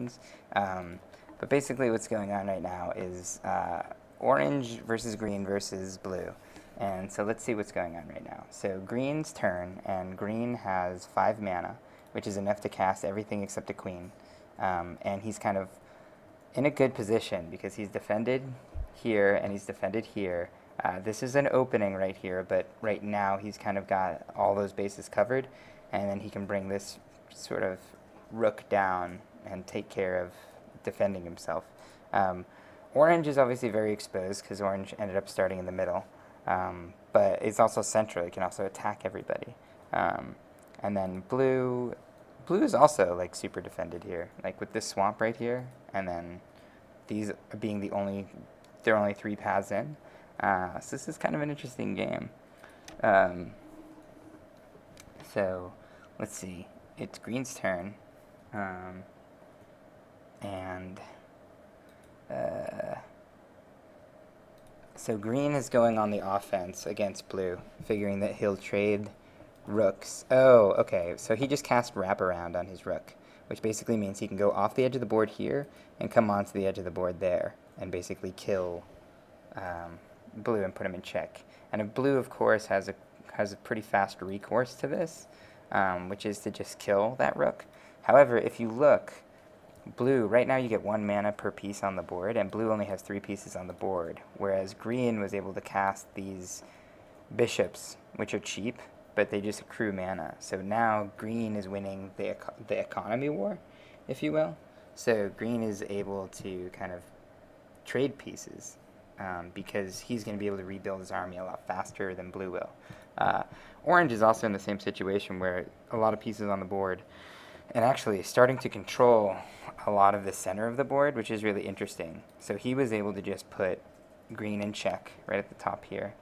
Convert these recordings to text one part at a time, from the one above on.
ones. But basically what's going on right now is orange versus green versus blue. And so let's see what's going on right now. So green's turn, and green has 5 mana, which is enough to cast everything except a queen. And he's kind of in a good position because he's defended here and he's defended here. This is an opening right here, but right now he's kind of got all those bases covered, and then he can bring this sort of rook down and take care of defending himself. Orange is obviously very exposed because orange ended up starting in the middle, but it's also central. It can also attack everybody. And then blue is also like super defended here, like with this swamp right here, and then these being there are only 3 paths in. So this is kind of an interesting game. So let's see. It's green's turn, and so green is going on the offense against blue, figuring that he'll trade rooks. Oh, okay. So he just cast wraparound on his rook, which basically means he can go off the edge of the board here and come onto the edge of the board there and basically kill blue and put him in check. And if blue, of course, has a pretty fast recourse to this, which is to just kill that rook. However, if you look, blue, right now you get 1 mana per piece on the board, and blue only has 3 pieces on the board, whereas green was able to cast these bishops, which are cheap, but they just accrue mana. So now green is winning the economy war, if you will. So green is able to kind of trade pieces because he's going to be able to rebuild his army a lot faster than blue will. Orange is also in the same situation where a lot of pieces on the board and actually starting to control a lot of the center of the board, which is really interesting. So he was able to just put green in check right at the top here,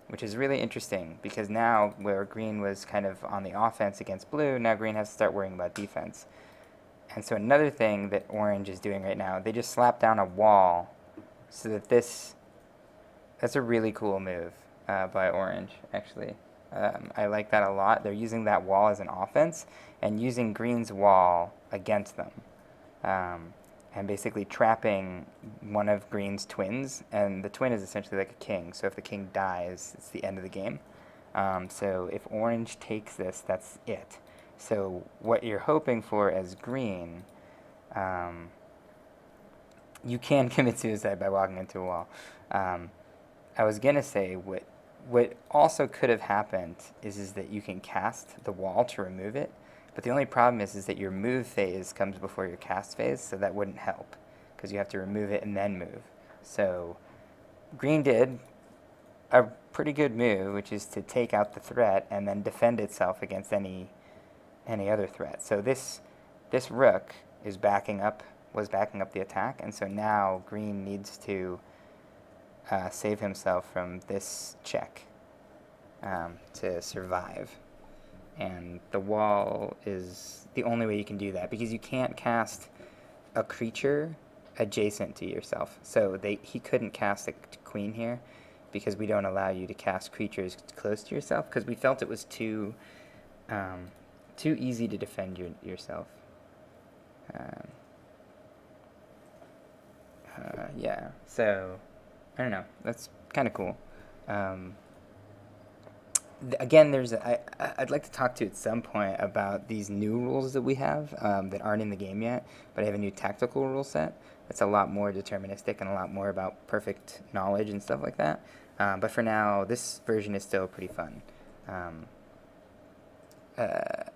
which is really interesting because now where green was kind of on the offense against blue, now green has to start worrying about defense. And so another thing that orange is doing right now, they just slapped down a wall so that that's a really cool move by orange, actually. I like that a lot. They're using that wall as an offense and using green's wall against them, and basically trapping one of green's twins. And the twin is essentially like a king, so if the king dies, it's the end of the game. So if orange takes this, that's it. So what you're hoping for as green, you can commit suicide by walking into a wall. I was going to say what also could have happened is that you can cast the wall to remove it, but the only problem is that your move phase comes before your cast phase, so that wouldn't help because you have to remove it and then move. So green did a pretty good move, which is to take out the threat and then defend itself against any other threat. So this rook was backing up the attack, and so now green needs to save himself from this check to survive. And the wall is the only way you can do that because you can't cast a creature adjacent to yourself. So he couldn't cast a queen here because we don't allow you to cast creatures close to yourself because we felt it was too easy to defend yourself. Yeah, so I don't know. That's kind of cool. Again, I'd like to talk to you at some point about these new rules that we have that aren't in the game yet, but I have a new tactical rule set that's a lot more deterministic and a lot more about perfect knowledge and stuff like that. But for now, this version is still pretty fun. But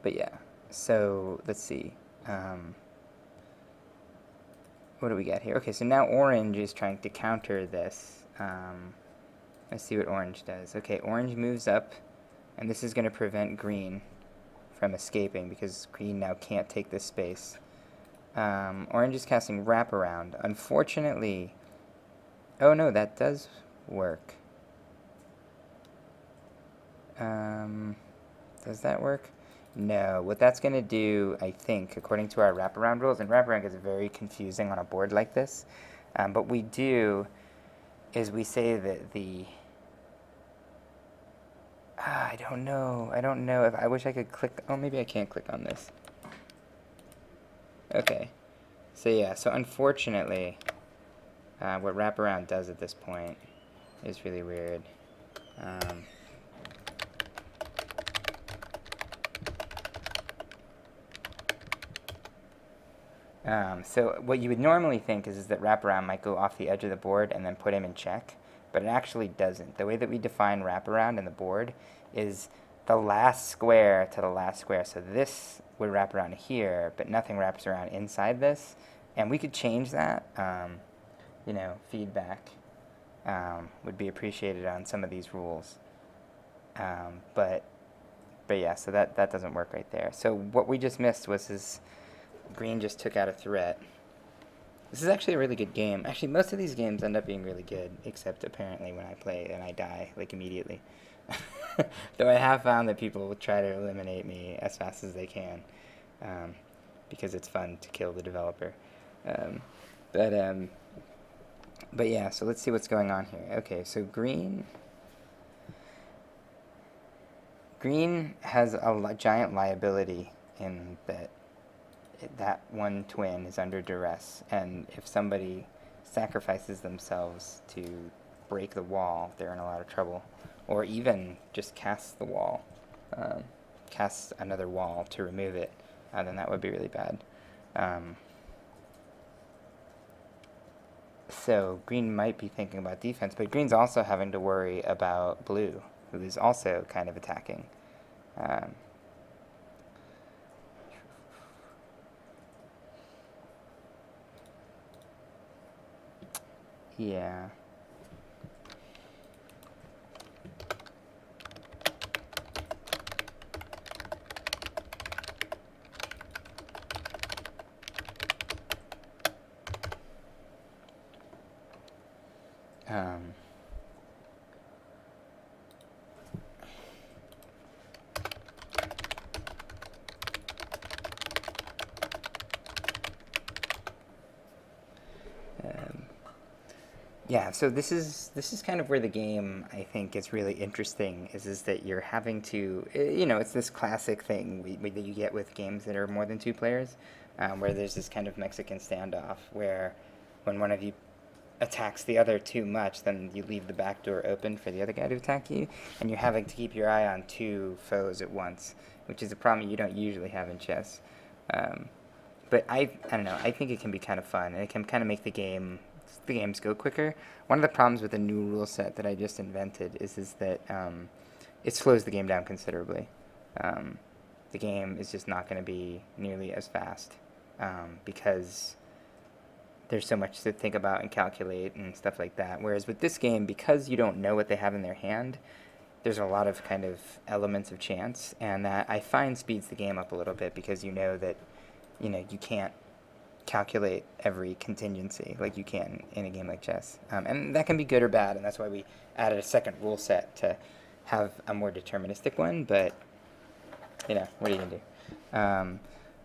yeah, so let's see. What do we got here? Okay, so now orange is trying to counter this. Let's see what orange does. Okay, orange moves up, and this is going to prevent green from escaping because green now can't take this space. Orange is casting wraparound. Unfortunately, oh no, that does work. Does that work? No. What that's going to do, I think, according to our wraparound rules, and wraparound gets very confusing on a board like this, but we do is we say that I don't know if I wish I could click. Oh, maybe I can't click on this. Okay. So yeah, so unfortunately, what wraparound does at this point is really weird. So what you would normally think is that wraparound might go off the edge of the board and then put him in check, but it actually doesn't. The way that we define wraparound in the board is the last square to the last square. So this would wrap around here, but nothing wraps around inside this. And we could change that. You know, feedback would be appreciated on some of these rules. But yeah, so that doesn't work right there. So what we just missed was his green just took out a threat. This is actually a really good game. Actually, most of these games end up being really good, except apparently when I play and I die, like, immediately. Though I have found that people will try to eliminate me as fast as they can, because it's fun to kill the developer. Um, but yeah, so let's see what's going on here. Okay, so green has a giant liability in that that one twin is under duress, and if somebody sacrifices themselves to break the wall, they're in a lot of trouble. Or even just cast the wall, cast another wall to remove it, then that would be really bad. So green might be thinking about defense, but green's also having to worry about blue, who is also kind of attacking. Yeah. Um, Yeah, so this is kind of where the game, I think, is really interesting. Is that you're having to, you know, it's this classic thing that you get with games that are more than two players, where there's this kind of Mexican standoff where when one of you attacks the other too much, then you leave the back door open for the other guy to attack you, and you're having to keep your eye on two foes at once, which is a problem you don't usually have in chess. But I don't know. I think it can be kind of fun, and it can kind of make the games go quicker. One of the problems with the new rule set that I just invented is that it slows the game down considerably. The game is just not going to be nearly as fast because there's so much to think about and calculate and stuff like that. Whereas with this game, because you don't know what they have in their hand, there's a lot of kind of elements of chance, and that I find speeds the game up a little bit because you know that you can't calculate every contingency like you can in a game like chess. And that can be good or bad, and that's why we added a second rule set to have a more deterministic one, but, what are you going to do?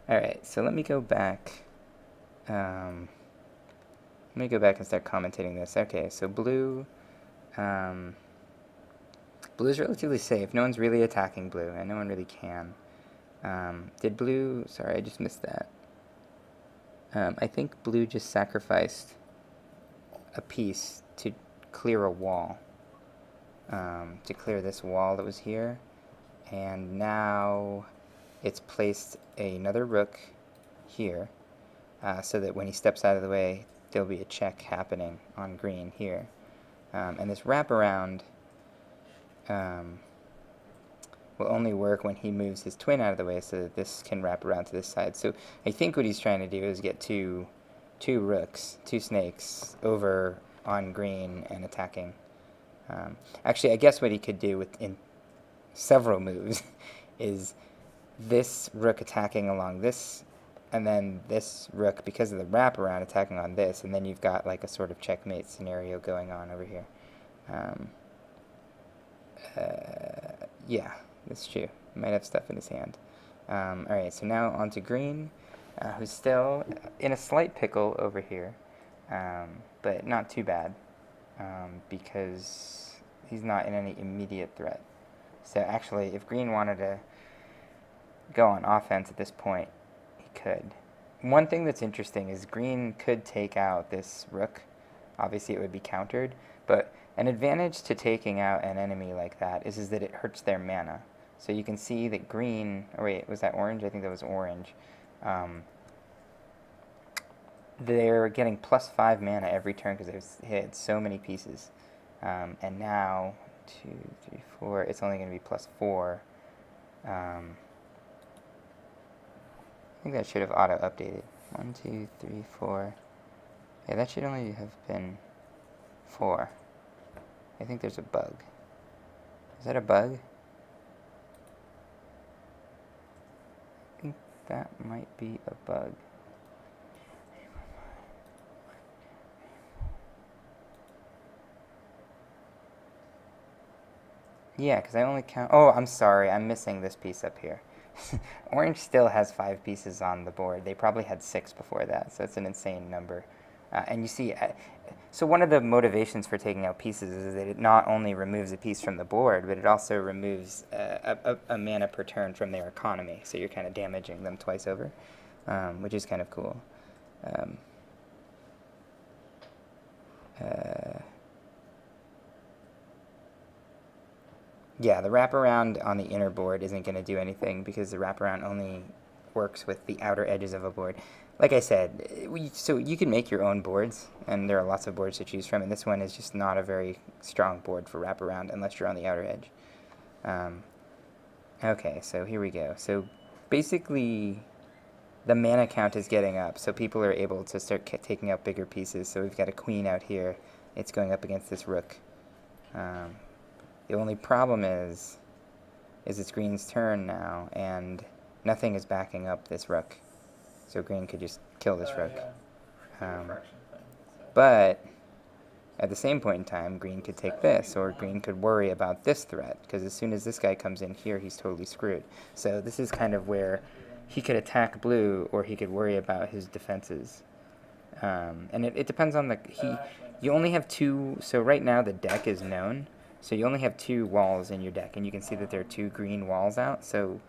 Alright, so let me go back. Let me go back and start commentating this. Okay, so blue is relatively safe. No one's really attacking blue, and no one really can. Did blue... Sorry, I just missed that. I think blue just sacrificed a piece to clear a wall. To clear this wall that was here. And now it's placed another rook here, so that when he steps out of the way, there'll be a check happening on green here. And this wraparound will only work when he moves his twin out of the way so that this can wrap around to this side. So I think what he's trying to do is get two rooks, two snakes, over on green and attacking. Actually, I guess what he could do in several moves is this rook attacking along this, and then this rook, because of the wraparound, attacking on this, and then you've got like a sort of checkmate scenario going on over here. Yeah, that's true. He might have stuff in his hand. Alright, so now on to green, who's still in a slight pickle over here, but not too bad, because he's not in any immediate threat. So actually, if green wanted to go on offense at this point, he could. one thing that's interesting is green could take out this rook. Obviously, it would be countered, but an advantage to taking out an enemy like that is that it hurts their mana. So you can see that green, or wait, was that orange? I think that was orange. They're getting +5 mana every turn because they've hit so many pieces. And now, 2, 3, 4, it's only going to be +4. I think that should have auto-updated. 1, 2, 3, 4. Yeah, that should only have been 4. I think there's a bug. Is that a bug? I think that might be a bug. Yeah, because I only count... Oh, I'm sorry. I'm missing this piece up here. Orange still has 5 pieces on the board. They probably had 6 before that, so it's an insane number. And you see... so one of the motivations for taking out pieces is that it not only removes a piece from the board, but it also removes a mana per turn from their economy. So you're kind of damaging them twice over, which is kind of cool. Yeah, the wraparound on the inner board isn't going to do anything because the wraparound only works with the outer edges of a board. Like I said, so you can make your own boards, and there are lots of boards to choose from, and this one is just not a very strong board for wraparound unless you're on the outer edge. Okay, so here we go. So basically, the mana count is getting up, so people are able to start taking out bigger pieces. So we've got a queen out here. It's going up against this rook. The only problem is it's green's turn now, and nothing is backing up this rook. So green could just kill this rook. But at the same point in time, green could take this, or green could worry about this threat, because as soon as this guy comes in here, he's totally screwed. So this is kind of where he could attack blue, or he could worry about his defenses. And it depends on the... You only have 2... So right now the deck is known. So you only have 2 walls in your deck, and you can see that there are 2 green walls out. So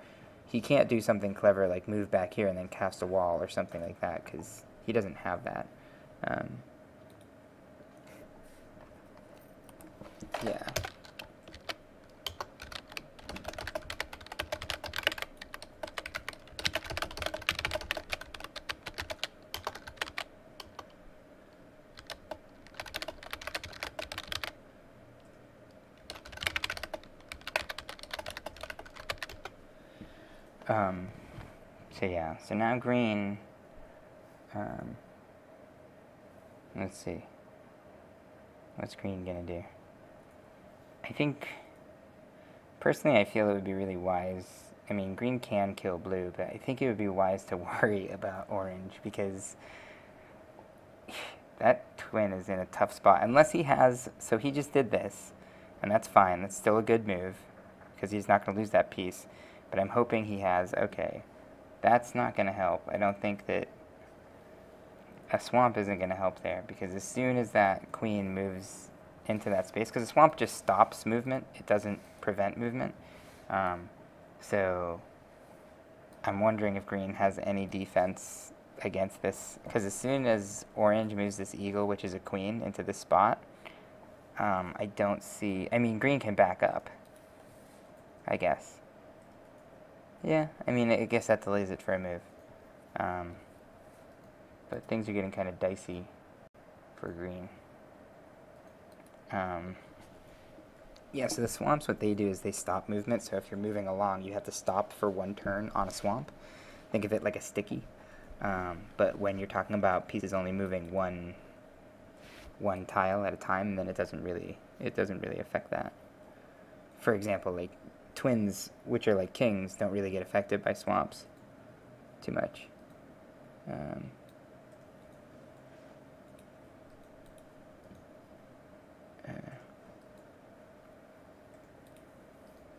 he can't do something clever like move back here and then cast a wall or something like that, because he doesn't have that. Yeah. So yeah, so now green, let's see, what's green gonna do? I think, personally I feel it would be really wise, I mean green can kill blue, but I think it would be wise to worry about orange, because that twin is in a tough spot, unless he has, so he just did this, and that's fine, that's still a good move, because he's not going to lose that piece. But I'm hoping he has, okay, that's not going to help. I don't think that a swamp isn't going to help there, because as soon as that queen moves into that space, because the swamp just stops movement, it doesn't prevent movement. So I'm wondering if green has any defense against this, because as soon as orange moves this eagle, which is a queen, into this spot, I don't see, I mean, green can back up, I guess. Yeah, I mean, I guess that delays it for a move. But things are getting kind of dicey for green. Yeah, so the swamps, what they do is they stop movement. So if you're moving along, you have to stop for 1 turn on a swamp. Think of it like a sticky. But when you're talking about pieces only moving one tile at a time, then it doesn't really affect that. For example, like twins, which are like kings, don't really get affected by swamps too much.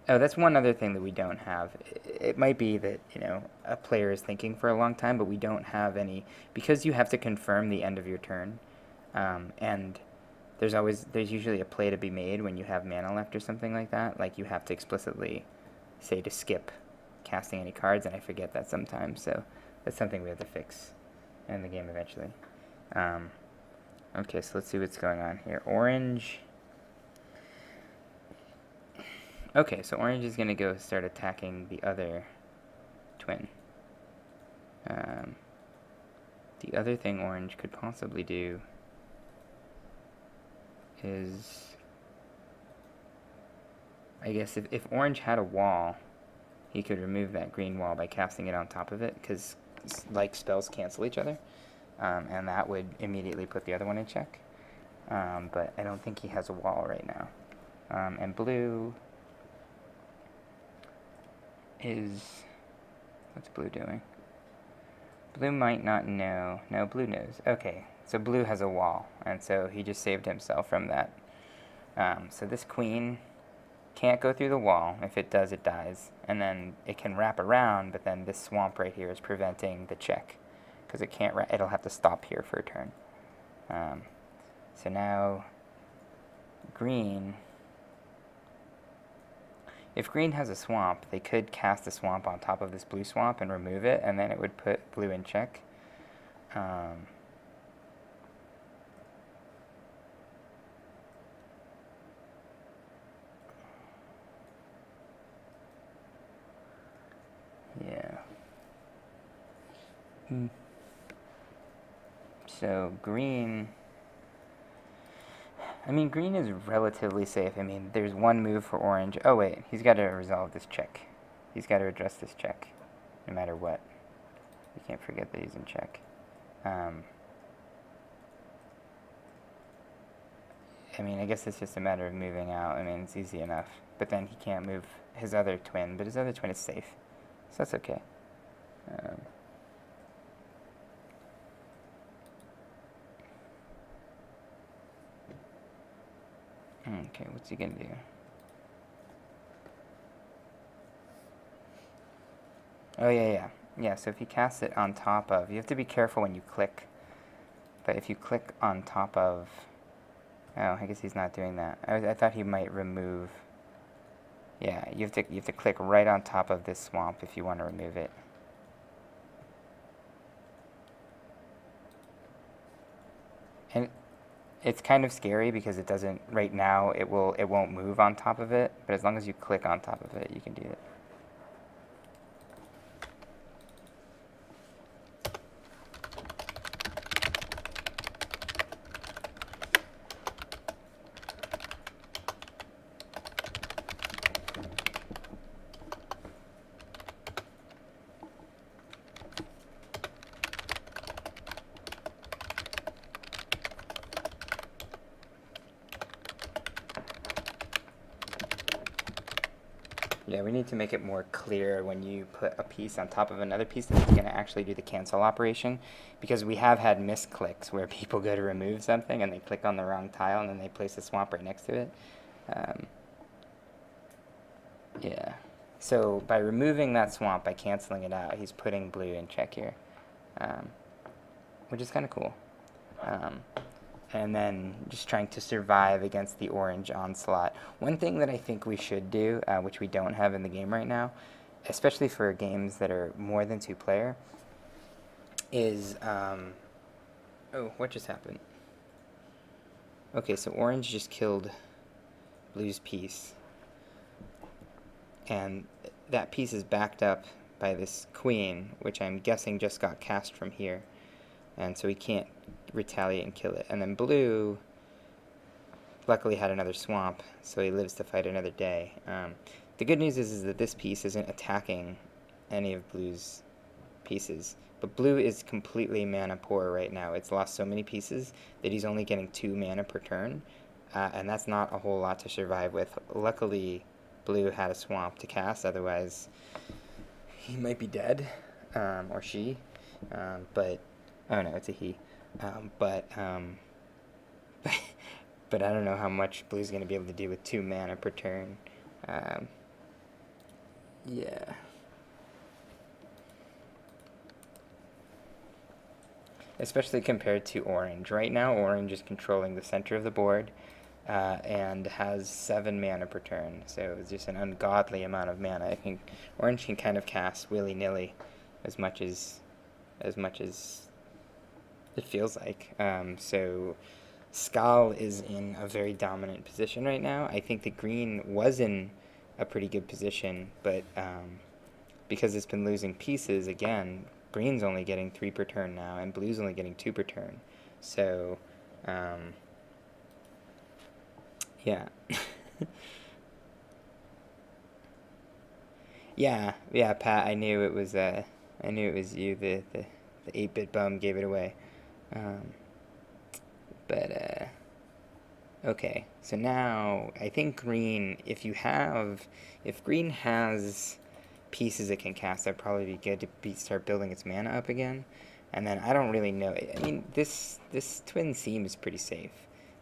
Oh, that's one other thing that we don't have. It might be that, you know, a player is thinking for a long time, but we don't have any, because you have to confirm the end of your turn, and there's usually a play to be made when you have mana left or something like that. Like, you have to explicitly say to skip casting any cards, and I forget that sometimes, so that's something we have to fix end the game eventually. Okay, so let's see what's going on here. Orange. Okay, so orange is going to go start attacking the other twin. The other thing orange could possibly do is, I guess if orange had a wall, he could remove that green wall by casting it on top of it, because like spells cancel each other, and that would immediately put the other one in check. But I don't think he has a wall right now. And blue is, what's blue doing? Blue might not know. No, blue knows. Okay, so blue has a wall, and so he just saved himself from that. So this queen can't go through the wall. If it does, it dies. And then it can wrap around, but then this swamp right here is preventing the check, because it can't. It'll have to stop here for a turn. So now green. If green has a swamp, they could cast a swamp on top of this blue swamp and remove it, and then it would put blue in check. Yeah. So green... I mean, green is relatively safe. I mean, there's one move for orange. Oh, wait. He's got to resolve this check. He's got to address this check, no matter what. You can't forget that he's in check. I mean, I guess it's just a matter of moving out. I mean, it's easy enough. But then he can't move his other twin. But his other twin is safe. So that's okay. Okay, what's he gonna do? Oh, yeah. Yeah, so if he casts it on top of... You have to be careful when you click. But if you click on top of... Oh, I guess he's not doing that. I thought he might remove... Yeah, you have to click right on top of this swamp if you want to remove it. And it's kind of scary because it doesn't... Right now, it won't move on top of it. But as long as you click on top of it, you can do it. Yeah, we need to make it more clear when you put a piece on top of another piece that it's going to actually do the cancel operation, because we have had misclicks where people go to remove something and they click on the wrong tile and then they place a swamp right next to it. Yeah. So by removing that swamp, by canceling it out, he's putting blue in check here, which is kind of cool. And then just trying to survive against the orange onslaught. One thing that I think we should do, which we don't have in the game right now, especially for games that are more than 2-player, is... oh, what just happened? Okay, so orange just killed blue's piece. And that piece is backed up by this queen, which I'm guessing just got cast from here. And so he can't retaliate and kill it. And then blue luckily had another swamp, so he lives to fight another day. The good news is that this piece isn't attacking any of blue's pieces. But blue is completely mana poor right now. It's lost so many pieces that he's only getting 2 mana per turn. And that's not a whole lot to survive with. Luckily, blue had a swamp to cast, otherwise he might be dead, or she. But... Oh no, it's a he. But I don't know how much blue's going to be able to do with 2 mana per turn. Yeah. Especially compared to orange. Right now, orange is controlling the center of the board and has 7 mana per turn. So it's just an ungodly amount of mana. I think orange can kind of cast willy-nilly as much as It feels like. So Skal is in a very dominant position right now. I think that green was in a pretty good position, but because it's been losing pieces again, green's only getting 3 per turn now, and blue's only getting 2 per turn. So, yeah. Yeah, Pat. I knew it was you. The 8-bit bum gave it away. Um, but okay. So now I think green. If green has pieces it can cast, that'd probably be good to start building its mana up again. And then I don't really know. I mean, this twin seems pretty safe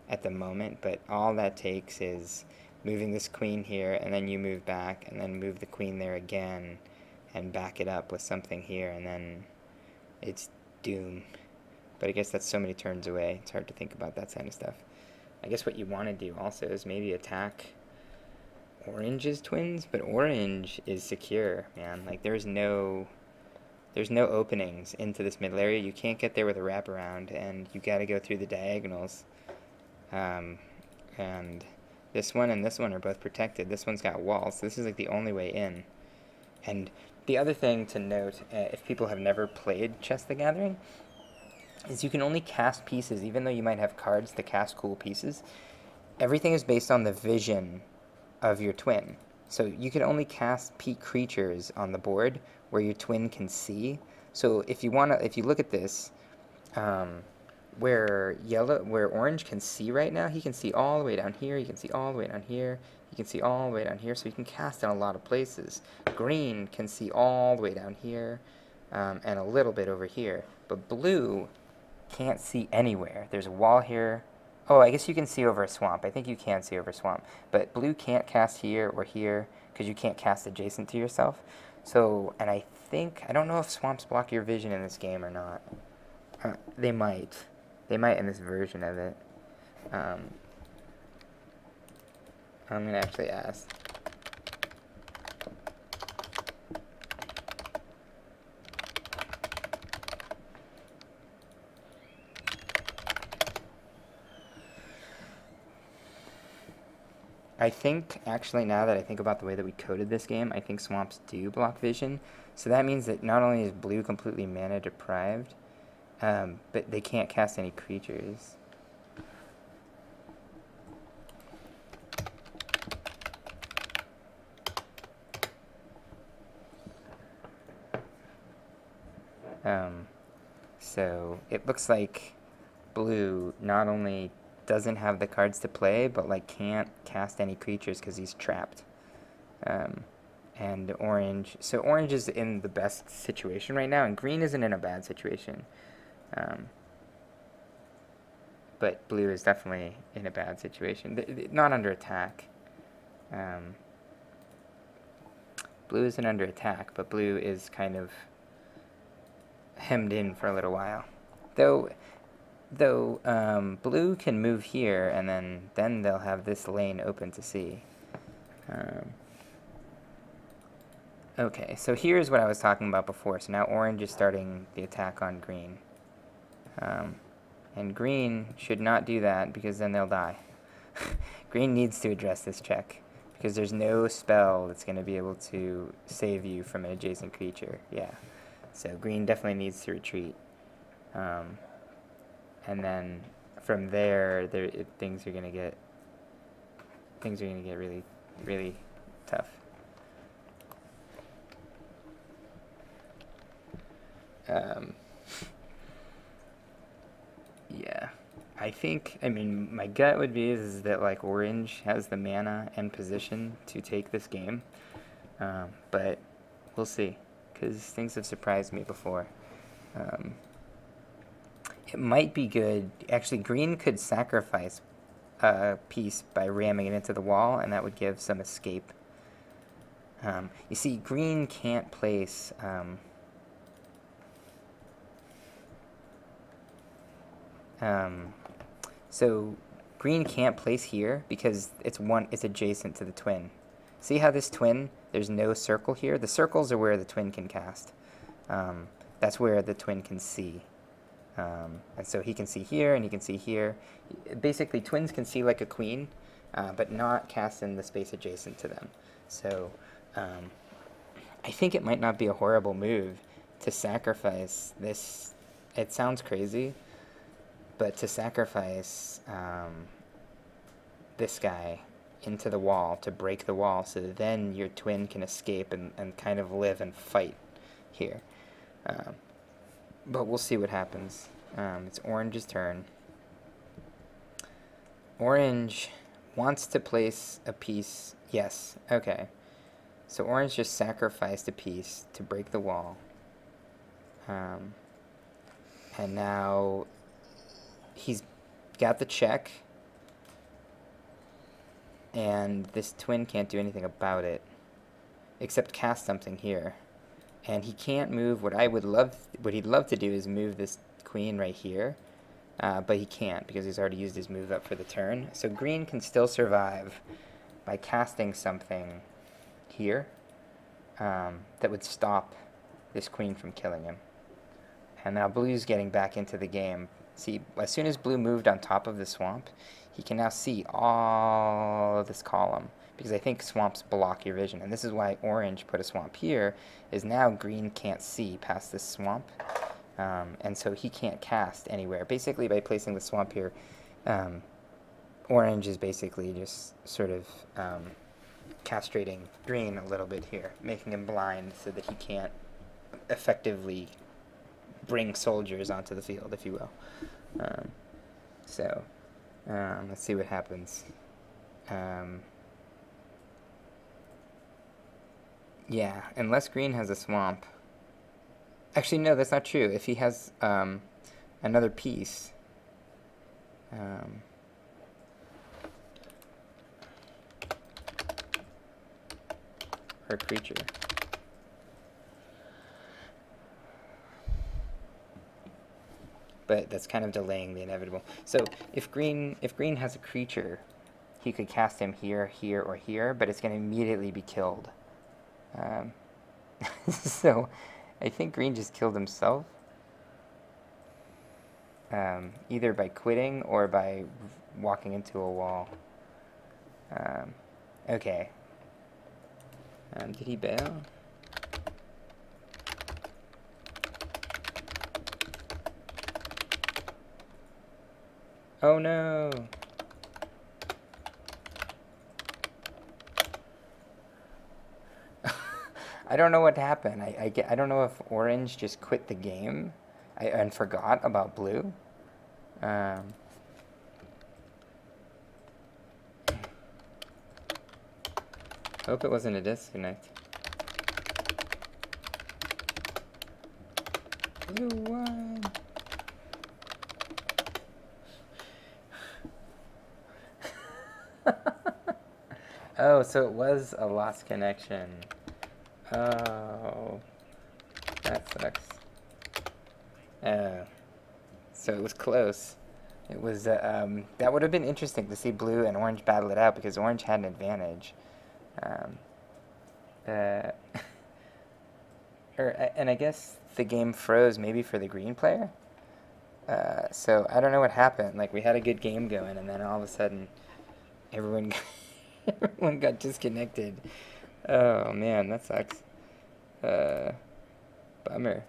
at the moment, but all that takes is moving this queen here, and then you move back, and then move the queen there again, and back it up with something here, and then it's doom. But I guess that's so many turns away, it's hard to think about that kind of stuff. I guess what you want to do also is maybe attack orange's twins, but orange is secure, man. Like, there's no openings into this middle area. You can't get there with a wraparound, and you got to go through the diagonals. And this one and this one are both protected. This one's got walls, so this is like the only way in. And the other thing to note, if people have never played Chess the Gathering, is you can only cast pieces, even though you might have cards to cast cool pieces. Everything is based on the vision of your twin. So you can only cast creatures on the board where your twin can see. So if you look at this, where orange can see right now, he can see all the way down here, he can see all the way down here, he can see all the way down here, so he can cast in a lot of places. Green can see all the way down here, and a little bit over here. But blue can't see anywhere. There's a wall here. Oh, I guess you can see over a swamp. I think you can see over a swamp. But blue can't cast here or here, because you can't cast adjacent to yourself. So, and I don't know if swamps block your vision in this game or not. They might. They might in this version of it. I'm going to actually ask. I think, actually, now that I think about the way that we coded this game, I think swamps do block vision. So that means that not only is blue completely mana deprived, but they can't cast any creatures. So it looks like blue not only doesn't have the cards to play, but like can't cast any creatures because he's trapped. And orange is in the best situation right now, and green isn't in a bad situation. But blue is definitely in a bad situation. Not under attack. Blue isn't under attack, but blue is kind of hemmed in for a little while. Though blue can move here, and then they'll have this lane open to see. Okay, so here's what I was talking about before. So now orange is starting the attack on green. And green should not do that, because then they'll die. Green needs to address this check, because there's no spell that's going to be able to save you from an adjacent creature. Yeah. So green definitely needs to retreat. And then from there, things are going to get really, really tough. Yeah, I mean, my gut would be is that like orange has the mana and position to take this game, but we'll see, because things have surprised me before. It might be good. Actually, green could sacrifice a piece by ramming it into the wall, and that would give some escape. You see, green can't place... so green can't place here because it's adjacent to the twin. See how this twin, there's no circle here? The circles are where the twin can cast. That's where the twin can see. And so he can see here and he can see here. Basically, twins can see like a queen, but not cast in the space adjacent to them. So I think it might not be a horrible move to sacrifice this. It sounds crazy, but to sacrifice this guy into the wall to break the wall so that then your twin can escape and kind of live and fight here. But we'll see what happens. It's Orange's turn. Orange wants to place a piece. Yes, okay. So Orange just sacrificed a piece to break the wall. And now he's got the check. And this twin can't do anything about it. Except cast something here. And he can't move what he'd love to do is move this queen right here. But he can't because he's already used his move up for the turn. So green can still survive by casting something here that would stop this queen from killing him. And now blue's getting back into the game. See, as soon as blue moved on top of the swamp, he can now see all of this column, because I think swamps block your vision. And this is why orange put a swamp here, is now green can't see past this swamp. And so he can't cast anywhere. Basically, by placing the swamp here, orange is basically just sort of castrating green a little bit here, making him blind so that he can't effectively bring soldiers onto the field, if you will. Let's see what happens. Yeah, unless green has a swamp. Actually, no, that's not true. If he has another piece, or creature. But that's kind of delaying the inevitable. So if green has a creature, he could cast him here, here, or here, but it's going to immediately be killed. So I think green just killed himself, either by quitting or by walking into a wall. Okay. Did he bail? Oh no! I don't know what happened. I don't know if orange just quit the game and forgot about blue. Hope it wasn't a disconnect. Blue won! Oh, so it was a lost connection. Oh, that sucks. So it was close. It was, that would have been interesting to see blue and orange battle it out because orange had an advantage. And I guess the game froze maybe for the green player. So I don't know what happened. Like, we had a good game going, and then all of a sudden, everyone everyone got disconnected. Oh man, that sucks. Bummer.